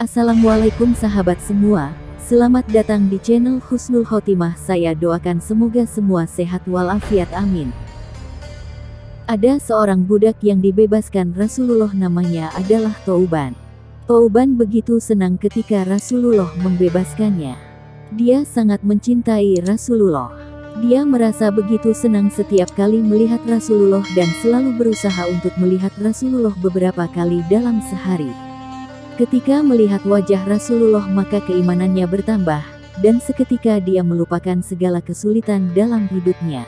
Assalamualaikum sahabat semua, selamat datang di channel Husnul Khotimah. Saya doakan semoga semua sehat walafiat, amin. Ada seorang budak yang dibebaskan Rasulullah, namanya adalah Thauban. Thauban begitu senang ketika Rasulullah membebaskannya. Dia sangat mencintai Rasulullah. Dia merasa begitu senang setiap kali melihat Rasulullah dan selalu berusaha untuk melihat Rasulullah beberapa kali dalam sehari. Ketika melihat wajah Rasulullah maka keimanannya bertambah, dan seketika dia melupakan segala kesulitan dalam hidupnya.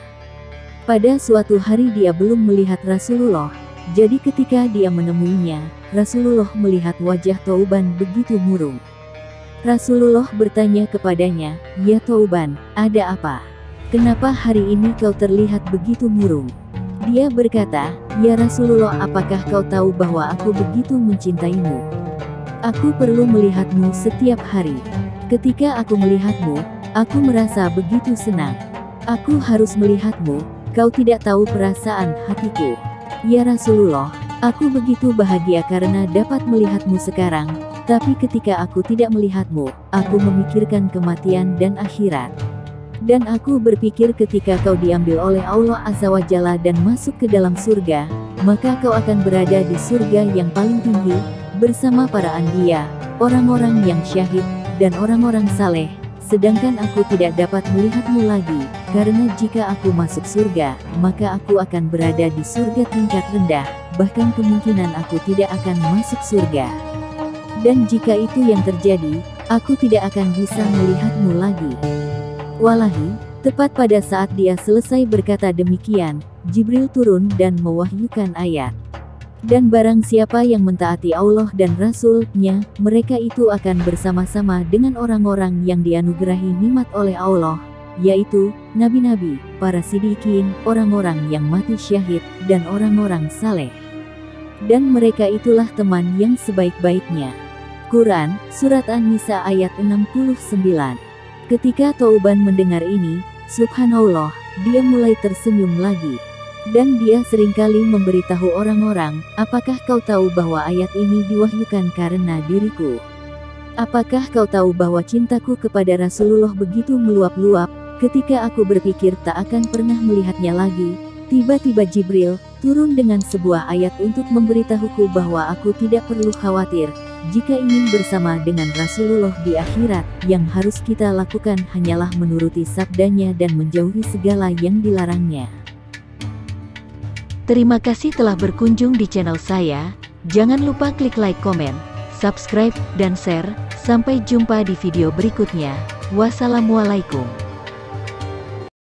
Pada suatu hari dia belum melihat Rasulullah, jadi ketika dia menemuinya, Rasulullah melihat wajah Thauban begitu murung. Rasulullah bertanya kepadanya, "Ya Thauban, ada apa? Kenapa hari ini kau terlihat begitu murung?" Dia berkata, "Ya Rasulullah, apakah kau tahu bahwa aku begitu mencintaimu? Aku perlu melihatmu setiap hari. Ketika aku melihatmu, aku merasa begitu senang. Aku harus melihatmu, kau tidak tahu perasaan hatiku. Ya Rasulullah, aku begitu bahagia karena dapat melihatmu sekarang, tapi ketika aku tidak melihatmu, aku memikirkan kematian dan akhirat. Dan aku berpikir ketika kau diambil oleh Allah Azza wa Jalla dan masuk ke dalam surga, maka kau akan berada di surga yang paling tinggi, bersama para anbiya, orang-orang yang syahid, dan orang-orang saleh, sedangkan aku tidak dapat melihatmu lagi, karena jika aku masuk surga, maka aku akan berada di surga tingkat rendah, bahkan kemungkinan aku tidak akan masuk surga. Dan jika itu yang terjadi, aku tidak akan bisa melihatmu lagi." Wallahi, tepat pada saat dia selesai berkata demikian, Jibril turun dan mewahyukan ayat. Dan barang siapa yang mentaati Allah dan Rasul-Nya, mereka itu akan bersama-sama dengan orang-orang yang dianugerahi nikmat oleh Allah, yaitu nabi-nabi, para siddiqin, orang-orang yang mati syahid, dan orang-orang saleh. Dan mereka itulah teman yang sebaik-baiknya. Quran, Surat An-Nisa ayat 69. Ketika Thauban mendengar ini, subhanallah, dia mulai tersenyum lagi. Dan dia seringkali memberitahu orang-orang, "Apakah kau tahu bahwa ayat ini diwahyukan karena diriku? Apakah kau tahu bahwa cintaku kepada Rasulullah begitu meluap-luap, ketika aku berpikir tak akan pernah melihatnya lagi, tiba-tiba Jibril turun dengan sebuah ayat untuk memberitahuku bahwa aku tidak perlu khawatir. Jika ingin bersama dengan Rasulullah di akhirat, yang harus kita lakukan hanyalah menuruti sabdanya dan menjauhi segala yang dilarangnya." Terima kasih telah berkunjung di channel saya. Jangan lupa klik like, komen, subscribe, dan share. Sampai jumpa di video berikutnya. Wassalamualaikum.